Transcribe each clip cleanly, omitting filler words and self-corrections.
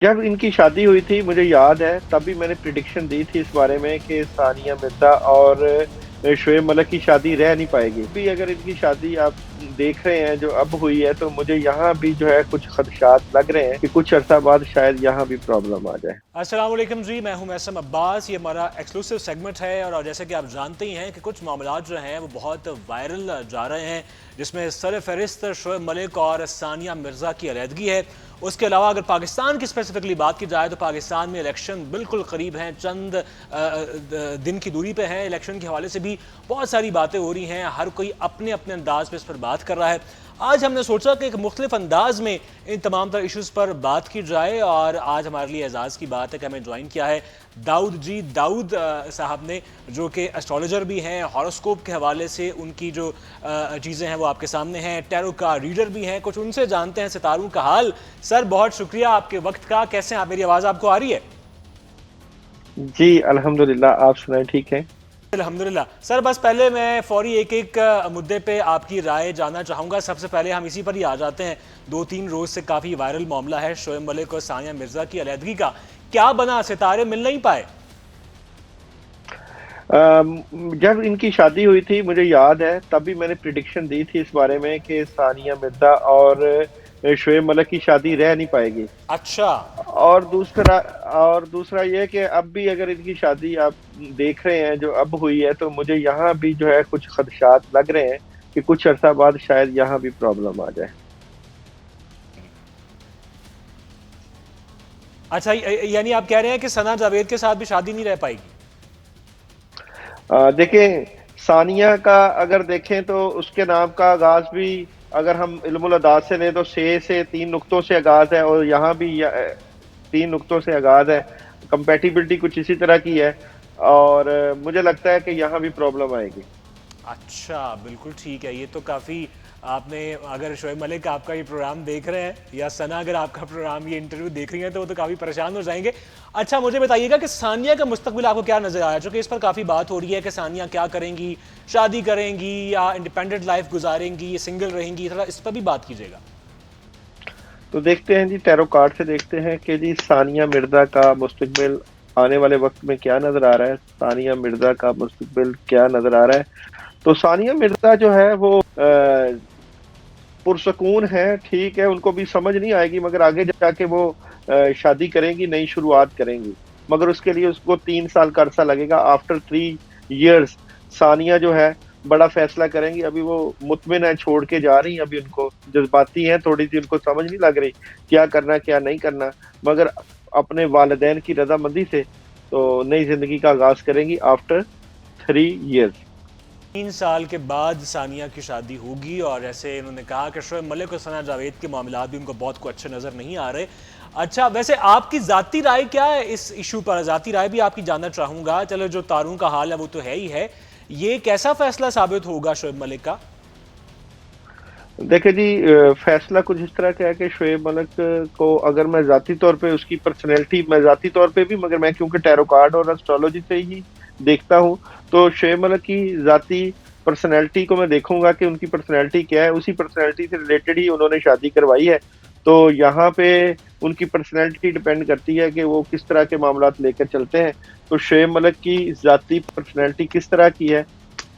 जब इनकी शादी हुई थी मुझे याद है, तब भी मैंने प्रिडिक्शन दी थी इस बारे में कि सानिया मिर्जा और शोएब मलिक की शादी रह नहीं पाएगी। भी अगर इनकी शादी आप देख रहे हैं जो अब हुई है, तो मुझे यहाँ भी जो है कुछ खदशात लग रहे हैं कि कुछ अरसा बाद शायद यहाँ भी प्रॉब्लम आ जाए। अस्सलाम वालेकुम जी, मैं हूं मैसम अब्बास। ये हमारा एक्सक्लूसिव सेगमेंट है और जैसे कि आप जानते ही हैं कि कुछ मामलात जो हैं वो बहुत वायरल जा रहे हैं, जिसमें सर फहरिस्त शोएब मलिक और सानिया मिर्ज़ा की अलहदगी है। उसके अलावा अगर पाकिस्तान की स्पेसिफिकली बात की जाए तो पाकिस्तान में इलेक्शन बिल्कुल करीब हैं, चंद दिन की दूरी पे हैं। इलेक्शन के हवाले से भी बहुत सारी बातें हो रही हैं, हर कोई अपने अपने अंदाज में इस पर बात कर रहा है। आज हमने सोचा कि एक मुख्तलिफ अंदाज में इन तमाम तर इशूज़ पर बात की जाए और आज हमारे लिए एजाज़ की बात है कि हमें ज्वाइन किया है दाऊद साहब ने, जो कि एस्ट्रोलॉजर भी हैं। हॉरोस्कोप के हवाले से उनकी जो चीज़ें हैं वो आपके सामने हैं। टैरो का रीडर भी हैं। कुछ उनसे जानते हैं सितारों का हाल। सर, बहुत शुक्रिया आपके वक्त का। कैसे हैं आप? मेरी आवाज़ आपको आ रही है? जी अल्हम्दुलिल्लाह, आप सुनाए ठीक है। अल्हम्दुलिल्लाह। सर, बस पहले मैं फौरी एक एक मुद्दे पे आपकी राय जानना चाहूँगा। सबसे पहले हम इसी पर ही आ जाते हैं। 2-3 रोज़ से काफ़ी वायरल मामला है शोएब मलिक और सानिया मिर्ज़ा की अलहदगी का। क्या बना? सितारे मिल नहीं पाए? जब इनकी शादी हुई थी मुझे याद है, तब भी मैंने प्रिडिक्शन दी थी इस बारे में कि सानिया मिर्जा और शोएब मलिक की शादी रह नहीं पाएगी। अच्छा। और दूसरा ये कि अब भी अगर इनकी शादी आप देख रहे हैं जो अब हुई है, तो मुझे यहाँ भी जो है कुछ खदशात लग रहे हैं कि कुछ अरसा बाद शायद यहाँ भी प्रॉब्लम आ जाए। अच्छा, यानी आप कह रहे हैं कि सना जावेद के साथ भी शादी नहीं रह पाएगी? देखें, सानिया का अगर देखें तो उसके नाम का आगाज भी, अगर हम इल्मुल अदाद से लें तो से 3 नुक्तों से आगाज है, और यहाँ भी 3 नुक्तों से आगाज है। कंपेटिबिलिटी कुछ इसी तरह की है, और मुझे लगता है कि यहाँ भी प्रॉब्लम आएगी। अच्छा, बिल्कुल ठीक है। ये तो काफ़ी आपने, अगर शोएब मलिक आपका ये प्रोग्राम देख रहे हैं या सना अगर आपका प्रोग्राम ये इंटरव्यू देख रही हैं तो वो तो काफ़ी परेशान हो जाएंगे। अच्छा, मुझे बताइएगा कि सानिया का मुस्तकबिल आपको क्या नज़र आया? चूँकि इस पर काफ़ी बात हो रही है कि सानिया क्या करेंगी, शादी करेंगी या इंडिपेंडेंट लाइफ गुजारेंगी, सिंगल रहेंगी, थोड़ा इस पर भी बात कीजिएगा। तो देखते हैं जी, टैरो कार्ड से देखते हैं कि जी सानिया मिर्जा का मुस्तकबिल आने वाले वक्त में क्या नजर आ रहा है। सानिया मिर्जा का मुस्तकबिल क्या नजर आ रहा है? तो सानिया मिर्जा जो है वो पुरसकून है, ठीक है, उनको भी समझ नहीं आएगी, मगर आगे जाके वो शादी करेंगी, नई शुरुआत करेंगी। मगर उसके लिए उसको 3 साल का अरसा लगेगा। आफ्टर 3 इयर्स सानिया जो है बड़ा फैसला करेंगी। अभी वो मुतमिन है, छोड़ के जा रही हैं, अभी उनको जज्बाती हैं थोड़ी सी, उनको समझ नहीं लग रही क्या करना क्या नहीं करना। मगर अपने वालिदैन की रजामंदी से तो नई जिंदगी का आगाज करेंगी आफ्टर 3 इयर्स। 3 साल के बाद सानिया की शादी होगी और ऐसे इन्होंने कहा कि शोएब मलिक और सना जावेद के मामला भी उनको बहुत को अच्छे नज़र नहीं आ रहे। अच्छा, वैसे आपकी ज़ाती राय क्या है इस इशू पर? ज़ाती राय भी आपकी जानना चाहूँगा। चलो, जो तारों का हाल है वो तो है ही है। ये कैसा फैसला साबित होगा शोएब मलिक का? देखिए जी, फैसला कुछ इस तरह का है कि शोएब मलिक को, अगर मैं जाती तौर पे उसकी पर्सनैलिटी, मैं जाती तौर पे भी, मगर मैं क्योंकि टैरो कार्ड और एस्ट्रोलॉजी से ही देखता हूँ, तो शोएब मलिक की जाती पर्सनैलिटी को मैं देखूंगा कि उनकी पर्सनैलिटी क्या है। उसी पर्सनैलिटी से रिलेटेड ही उन्होंने शादी करवाई है। तो यहाँ पे उनकी पर्सनैलिटी डिपेंड करती है कि वो किस तरह के मामला लेकर चलते हैं। तो शोएब मलिक की जाती पर्सनैलिटी किस तरह की है,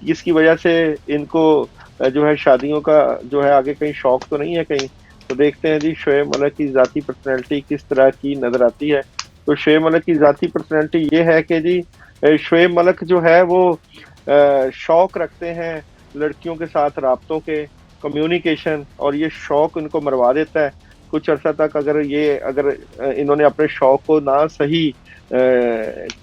इसकी वजह से इनको जो है शादियों का जो है आगे कहीं शौक तो नहीं है कहीं। तो देखते हैं जी शोएब मलिक की जाती पर्सनैलिटी किस तरह की नजर आती है। तो शोएब मलिक की जाती पर्सनैलिटी ये है कि जी शोएब मलिक जो है वो शौक रखते हैं लड़कियों के साथ राब्तों के, कम्युनिकेशन, और ये शौक इनको मरवा देता है। कुछ अर्सा तक अगर इन्होंने अपने शौक को ना सही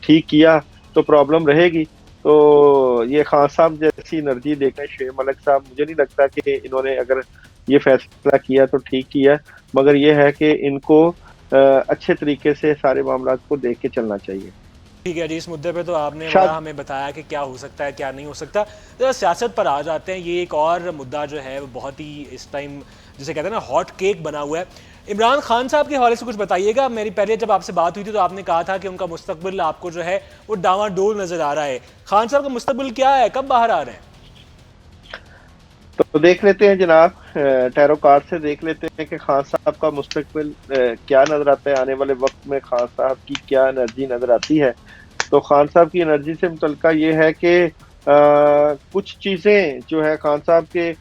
ठीक किया तो प्रॉब्लम रहेगी। तो ये खान साहब जैसी एनर्जी देखें शोएब मलिक साहब, मुझे नहीं लगता कि इन्होंने अगर ये फैसला किया तो ठीक किया। मगर ये है कि इनको अच्छे तरीके से सारे मामला को देख के चलना चाहिए। ठीक है जी, इस मुद्दे पे तो आपने बड़ा शायद हमें बताया कि क्या हो सकता है क्या नहीं हो सकता। तो सियासत पर आ जाते हैं। ये एक और मुद्दा जो है वो बहुत ही इस टाइम जिसे कहते हैं ना हॉट केक बना हुआ है। इमरान खान साहब के हवाले से कुछ बताइएगा। मेरी पहले जब आपसे बात हुई थी तो आपने कहा था कि उनका मुस्तकबिल आपको जो है वो डावाडोल नज़र आ रहा है। खान साहब का मुस्तकबिल क्या है, कब बाहर आ रहे हैं? तो देख लेते हैं जनाब, टैरो कार्ड से देख लेते हैं कि खान साहब का मुस्तकबिल क्या नजर आता है, आने वाले वक्त में खान साहब की क्या एनर्जी नजर आती है। तो खान साहब की एनर्जी से मुतल्लिका ये है कि कुछ चीज़ें जो है खान साहब के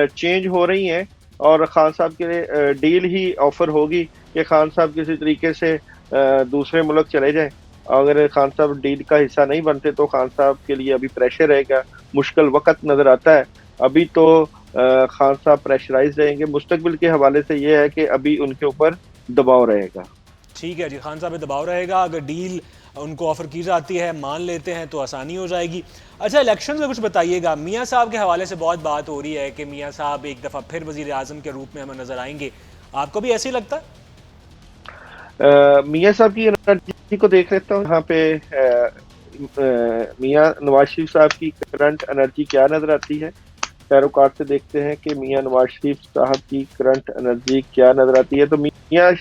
चेंज हो रही हैं, और खान साहब के लिए डील ही ऑफर होगी कि खान साहब किसी तरीके से दूसरे मुल्क चले जाएं। अगर खान साहब डील का हिस्सा नहीं बनते तो खान साहब के लिए अभी प्रेशर रहेगा, मुश्किल वक्त नज़र आता है। अभी तो खान साहब प्रेशराइज रहेंगे। मुस्तकबिल के हवाले से ये है कि अभी उनके ऊपर दबाव रहेगा। ठीक है जी, खान साहब पे दबाव रहेगा। अगर डील उनको ऑफर की जाती है, मान लेते हैं, तो आसानी हो जाएगी। अच्छा, इलेक्शन में कुछ बताइएगा। मियाँ साहब के हवाले से बहुत बात हो रही है कि मियाँ साहब एक दफ़ा फिर वजीर आजम के रूप में हमें नजर आएंगे। आपको भी ऐसे ही लगता है? मियाँ साहब की एनर्जी को देख लेता हूँ यहाँ पे। मियाँ नवाज शरीफ साहब की करंट एनर्जी क्या नजर आती है, टैरो कार्ड से देखते हैं कि मियाँ नवाज शरीफ साहब की करंट एनर्जी क्या नजर आती है। तो मियाँ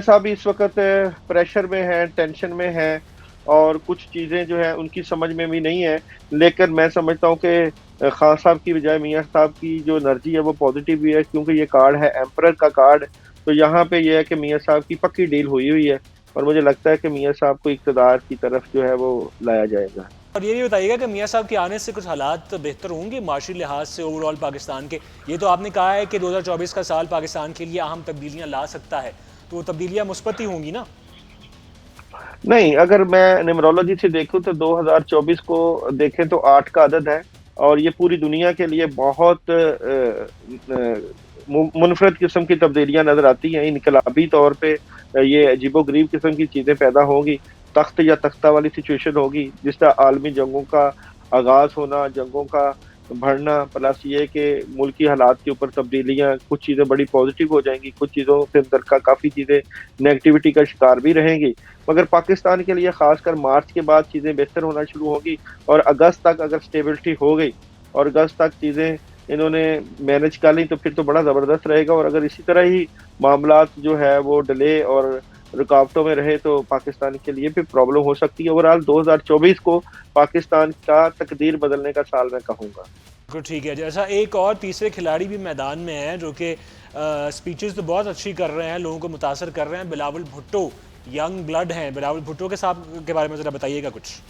साहब भी इस वक्त प्रेशर में हैं, टेंशन में हैं, और कुछ चीज़ें जो है उनकी समझ में भी नहीं है। लेकिन मैं समझता हूँ कि खान साहब की बजाय मियाँ साहब की जो एनर्जी है वो पॉजिटिव भी है, क्योंकि ये कार्ड है एम्परर का कार्ड। तो यहाँ पे ये है कि मियाँ साहब की पक्की डील हुई हुई है, और मुझे लगता है कि मियाँ साहब को इक़्तिदार की तरफ जो है वो लाया जाएगा। और ये भी बताइएगा कि मियाँ साहब के आने से कुछ हालात बेहतर होंगे माशी लिहाज से ओवरऑल पाकिस्तान के? ये तो आपने कहा है कि 2024 का साल पाकिस्तान के लिए अहम तब्दीलियाँ ला सकता है, तो वो तब्दीलियाँ मुस्बत ही होंगी ना? नहीं, अगर मैं न्यूमरोलॉजी से देखूं तो 2024 को देखें तो 8 का अदद है, और ये पूरी दुनिया के लिए बहुत मुनफरद किस्म की तब्दीलियां नजर आती हैं। इनकलाबी तौर पे ये अजीबो-गरीब किस्म की चीजें पैदा होंगी, तख्त या तख्ता वाली सिचुएशन होगी, जिस तरह आलमी जंगों का आगाज होना, जंगों का बढ़ना, प्लस ये कि मुल्की हालात के ऊपर तब्दीलियां, कुछ चीज़ें बड़ी पॉजिटिव हो जाएंगी, कुछ चीज़ों से मुतल्लिका काफ़ी चीज़ें नेगेटिविटी का शिकार भी रहेंगी। मगर पाकिस्तान के लिए खासकर मार्च के बाद चीज़ें बेहतर होना शुरू होगी, और अगस्त तक अगर स्टेबिलिटी हो गई और अगस्त तक चीज़ें इन्होंने मैनेज कर ली तो फिर तो बड़ा ज़बरदस्त रहेगा। और अगर इसी तरह ही मामलात जो है वो डिले और रुकावटों में रहे तो पाकिस्तान के लिए भी प्रॉब्लम हो सकती है। ओवरऑल 2024 को पाकिस्तान का तकदीर बदलने का साल मैं कहूँगा। बिल्कुल ठीक है जी। अच्छा, एक और तीसरे खिलाड़ी भी मैदान में हैं जो कि स्पीचेस तो बहुत अच्छी कर रहे हैं, लोगों को मुतासर कर रहे हैं। बिलावल भुट्टो यंग ब्लड हैं। बिलावल भुट्टो के साथ के बारे में ज़रा बताइएगा कुछ।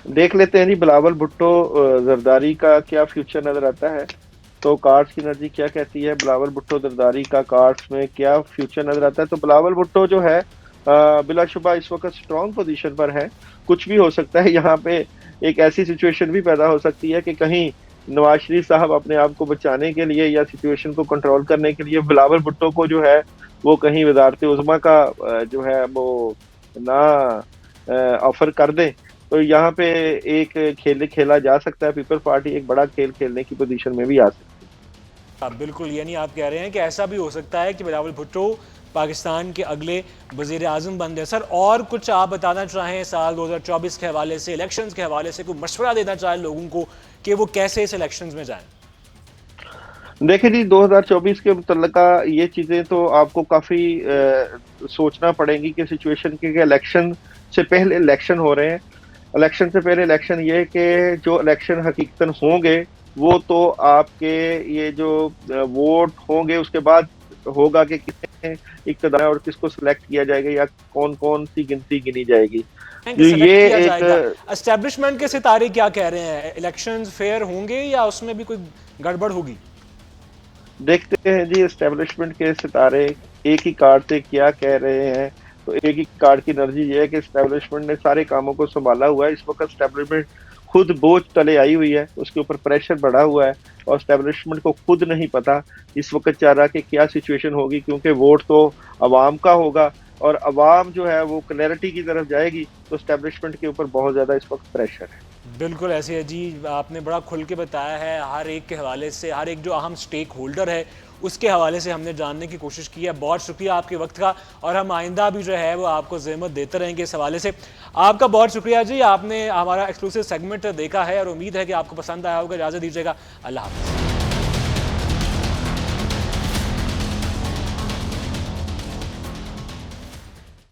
देख लेते हैं जी, बिलावल भुट्टो जरदारी का क्या फ्यूचर नजर आता है। तो कार्ड्स की एनर्जी क्या कहती है, बिलावल भुट्टो जरदारी का कार्ड्स में क्या फ्यूचर नजर आता है। तो बिलावल भुट्टो जो है बिलाशुबा इस वक्त स्ट्रॉन्ग पोजीशन पर है। कुछ भी हो सकता है यहाँ पे। एक ऐसी सिचुएशन भी पैदा हो सकती है कि कहीं नवाज शरीफ साहब अपने आप को बचाने के लिए या सिचुएशन को कंट्रोल करने के लिए बिलावल भुट्टो को जो है वो कहीं वजारत उज़्मा का जो है वो ना ऑफर कर दें। तो यहाँ पे एक खेल खेला जा सकता है। पीपल्स पार्टी एक बड़ा खेल खेलने की पोजीशन में भी आ सकती है। बिल्कुल, यानी आप कह रहे हैं कि ऐसा भी हो सकता है कि बिलावल भुट्टो पाकिस्तान के अगले वजीर आजम बन गए। सर, और कुछ आप बताना चाहें साल 2024 के हवाले से, इलेक्शंस के हवाले से, कोई मशवरा देना चाहें लोगों को कि वो कैसे इस इलेक्शंस में जाएं? देखिए जी, 2024 के मुतल्लिका ये चीज़ें तो आपको काफ़ी सोचना पड़ेंगी कि सिचुएशन के इलेक्शन से पहले इलेक्शन हो रहे हैं। इलेक्शन से पहले इलेक्शन ये कि जो इलेक्शन हकीकतन होंगे वो तो आपके ये जो वोट होंगे उसके बाद होगा कि किसने इक़्तिदार और किसको सिलेक्ट किया जाएगा या कौन कौन सी गिनती गिनी जाएगी। ये सेलेक्ट किया जाएगा। एक एस्टेब्लिशमेंट के सितारे क्या कह रहे हैं? इलेक्शंस फेयर होंगे या उसमें भी कोई गड़बड़ होगी? देखते हैं जी, एस्टेब्लिशमेंट के सितारे एक ही कार्ड से क्या कह रहे हैं। तो एक ही कार्ड की एनर्जी ये है कि एस्टेब्लिशमेंट ने सारे कामों को संभाला हुआ है। इस वक्त एस्टेब्लिशमेंट खुद बोझ तले आई हुई है, उसके ऊपर प्रेशर बढ़ा हुआ है, और एस्टेब्लिशमेंट को खुद नहीं पता इस वक्त चाह रहा कि क्या सिचुएशन होगी, क्योंकि वोट तो अवाम का होगा और अवाम जो है वो क्लैरिटी की तरफ जाएगी। तो एस्टेब्लिशमेंट के ऊपर बहुत ज़्यादा इस वक्त प्रेशर है। बिल्कुल ऐसे है जी। आपने बड़ा खुल के बताया है, हर एक के हवाले से, हर एक जो अहम स्टेक होल्डर है उसके हवाले से हमने जानने की कोशिश की है। बहुत शुक्रिया आपके वक्त का, और हम आइंदा भी जो है वो आपको ज़हमत देते रहेंगे इस हवाले से। आपका बहुत शुक्रिया जी, आपने हमारा एक्सक्लूसिव सेगमेंट देखा है और उम्मीद है कि आपको पसंद आया होगा। इजाज़त दीजिएगा, अल्लाह हाफ़िज़।